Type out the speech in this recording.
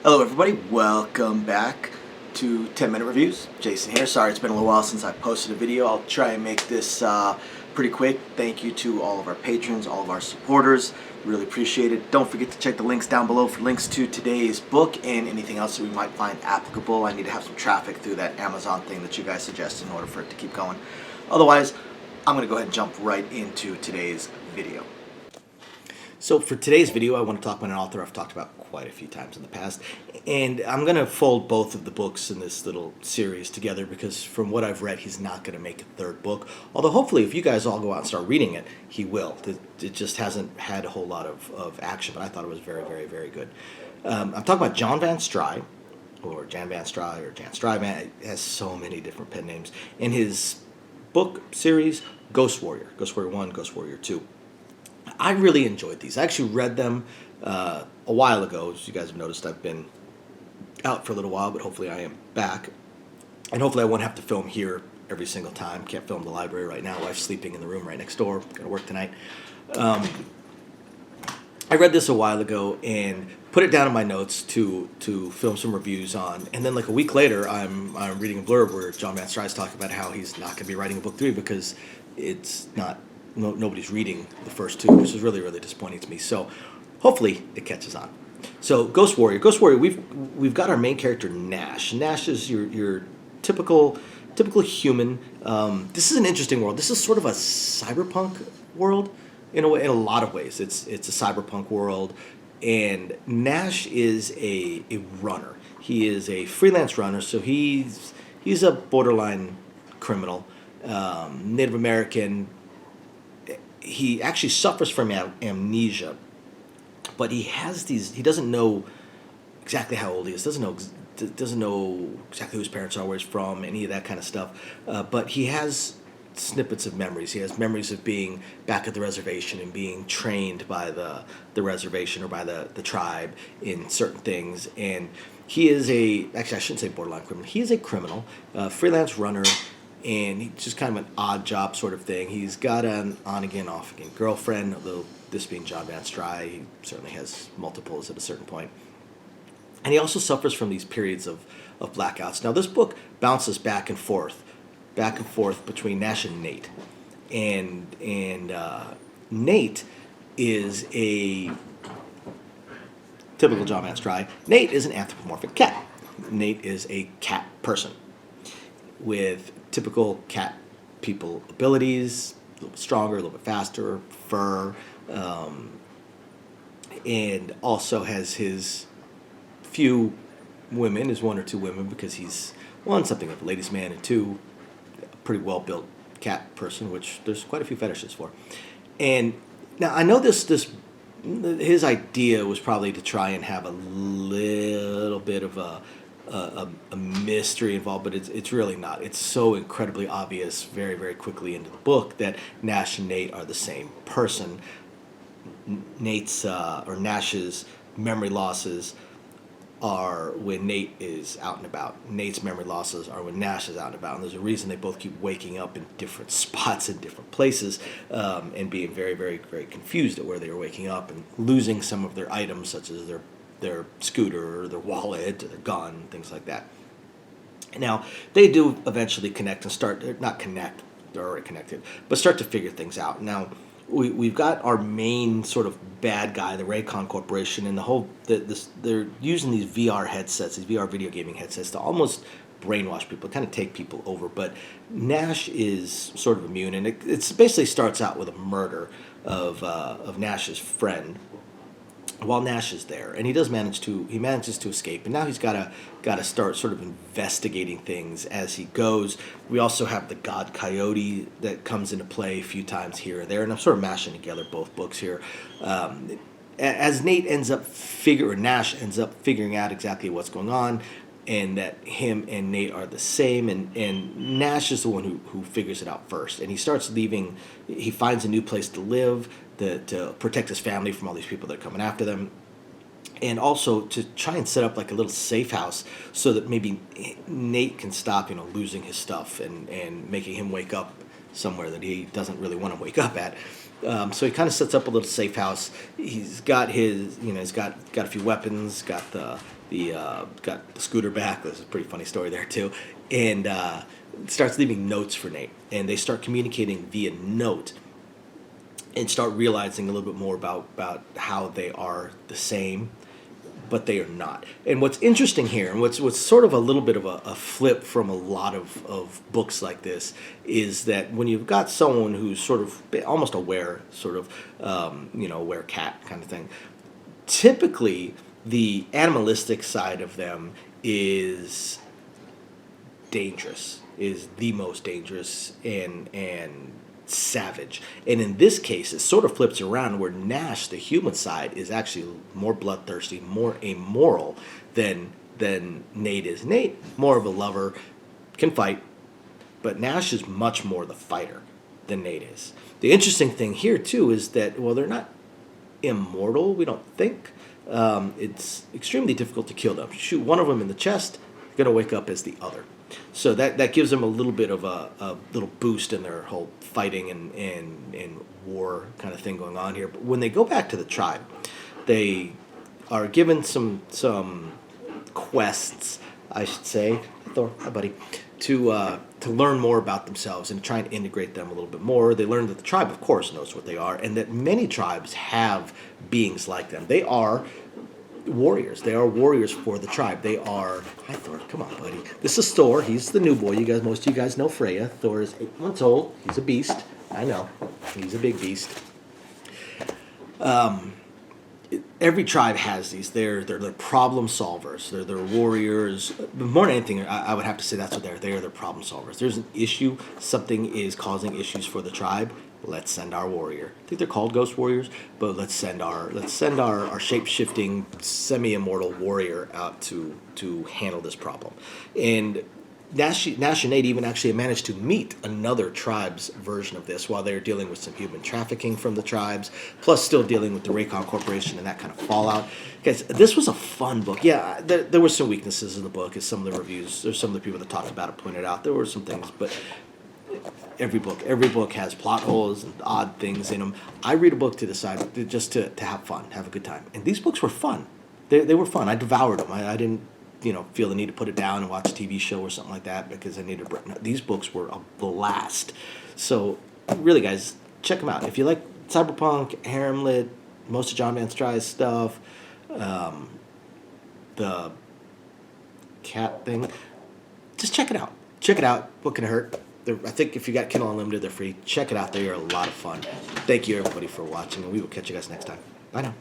Hello everybody, welcome back to 10 Minute Reviews. Jason here. Sorry it's been a little while since I posted a video. I'll try and make this pretty quick. Thank you to all of our patrons, all of our supporters. Really appreciate it. Don't forget to check the links down below for links to today's book and anything else that we might find applicable. I need to have some traffic through that Amazon thing that you guys suggest in order for it to keep going. Otherwise, I'm going to go ahead and jump right into today's video. So for today's video, I want to talk about an author I've talked about quite a few times in the past, and I'm going to fold both of the books in this little series together because from what I've read, he's not going to make a third book, although hopefully if you guys all go out and start reading it, he will. It just hasn't had a whole lot of action, but I thought it was very, very, very good. I'm talking about John Van Stry, or Jan Van Stry, or Jan Stry, man, it has so many different pen names, in his book series, Ghost Warrior 1, Ghost Warrior 2. I really enjoyed these. I actually read them a while ago. As you guys have noticed, I've been out for a little while, but hopefully I am back. And hopefully I won't have to film here every single time. Can't film the library right now. Wife's sleeping in the room right next door. Got to work tonight. I read this a while ago and put it down in my notes to film some reviews on. And then like a week later, I'm reading a blurb where John Van Stry is talking about how he's not going to be writing a book 3 because it's not... nobody's reading the first 2, which is really, really disappointing to me. So hopefully it catches on. So Ghost Warrior, we've got our main character Nash. Nash is your typical human. This is an interesting world. This is sort of a cyberpunk world in a way, in a lot of ways. It's a cyberpunk world, and Nash is a runner. He is a freelance runner, so he's a borderline criminal, Native American. He actually suffers from amnesia, but he has these. He doesn't know exactly how old he is. Doesn't know exactly who his parents are, where he's from, any of that kind of stuff. But he has snippets of memories. He has memories of being back at the reservation and being trained by the reservation or by the tribe in certain things. And he is actually I shouldn't say borderline criminal. He is a criminal, freelance runner. And he's just kind of an odd job sort of thing. He's got an on-again, off-again girlfriend, although this being John Van Stry, he certainly has multiples at a certain point. And he also suffers from these periods of blackouts. Now, this book bounces back and forth between Nash and Nate. And Nate is a typical John Van Stry. Nate is an anthropomorphic cat. Nate is a cat person with typical cat people abilities, a little bit stronger, a little bit faster, fur, and also has his few women, his 1 or 2 women, because he's, 1, something of a ladies' man, and 2, a pretty well-built cat person, which there's quite a few fetishes for. And now I know his idea was probably to try and have a little bit of a mystery involved, but it's really not. It's so incredibly obvious very, very quickly into the book that Nash and Nate are the same person. Nash's memory losses are when Nate is out and about. Nate's memory losses are when Nash is out and about. And there's a reason they both keep waking up in different spots in different places, and being very, very, very confused at where they are waking up and losing some of their items, such as their scooter, or their wallet, or their gun, things like that. Now, they do eventually connect and start, not connect, they're already connected, but start to figure things out. Now, we've got our main sort of bad guy, the Raycon Corporation, and they're using these VR headsets, these VR video gaming headsets, to almost brainwash people, kind of take people over. But Nash is sort of immune, and it basically starts out with a murder of Nash's friend, while Nash is there, and he manages to escape, and now he's got to start sort of investigating things as he goes. We also have the God Coyote that comes into play a few times here or there, and I'm sort of mashing together both books here. As Nash ends up figuring out exactly what's going on, and that him and Nate are the same, and Nash is the one who figures it out first, and he starts leaving. He finds a new place to live to protect his family from all these people that are coming after them, and also to try and set up like a little safe house so that maybe Nate can stop, losing his stuff and making him wake up somewhere that he doesn't really want to wake up at. So he kind of sets up a little safe house. He's got he's got a few weapons, got the got the scooter back. There's a pretty funny story there too, and starts leaving notes for Nate, and they start communicating via note, and start realizing a little bit more about how they are the same, but they are not. And what's interesting here, and what's sort of a little bit of a flip from a lot of books like this, is that when you've got someone who's sort of almost aware, sort of, aware cat kind of thing, typically the animalistic side of them is dangerous, is the most dangerous and savage. And in this case, it sort of flips around where Nash, the human side, is actually more bloodthirsty, more amoral than Nate is. Nate, more of a lover, can fight, but Nash is much more the fighter than Nate is. The interesting thing here, too, is that, well, they're not immortal, we don't think. It's extremely difficult to kill them. Shoot one of them in the chest, they're going to wake up as the other. So that gives them a little bit of a little boost in their whole fighting and war kind of thing going on here. But when they go back to the tribe, they are given some quests, I should say, Thor, hi buddy, to learn more about themselves and try and integrate them a little bit more. They learn that the tribe, of course, knows what they are, and that many tribes have beings like them. They are warriors. They are warriors for the tribe. They are... Hi, Thor. Come on, buddy. This is Thor. He's the new boy. Most of you guys know Freya. Thor is 8 months old. He's a beast. I know. He's a big beast. Every tribe has these. They're problem solvers. They're warriors. But more than anything, I would have to say that's what they are. They are problem solvers. There's an issue. Something is causing issues for the tribe. Let's send our warrior. I think they're called ghost warriors, but let's send our shape-shifting, semi-immortal warrior out to handle this problem. And Nash and Nate even actually managed to meet another tribe's version of this while they're dealing with some human trafficking from the tribes, plus still dealing with the Raycon Corporation and that kind of fallout. Guys, this was a fun book. Yeah, there were some weaknesses in the book, as some of the reviews, there's some of the people that talked about it pointed out. There were some things, but every book has plot holes and odd things in them. I read a book to decide, just to have fun, have a good time. And these books were fun. They were fun. I devoured them. I didn't feel the need to put it down and watch a TV show or something like that because I needed a break. No, these books were a blast. So really, guys, check them out. If you like cyberpunk, harem lit, most of John Van Stry's stuff, the cat thing, just check it out. Check it out. What can it hurt? I think if you got Kindle Unlimited, they're free. Check it out. They are a lot of fun. Thank you, everybody, for watching, and we will catch you guys next time. Bye now.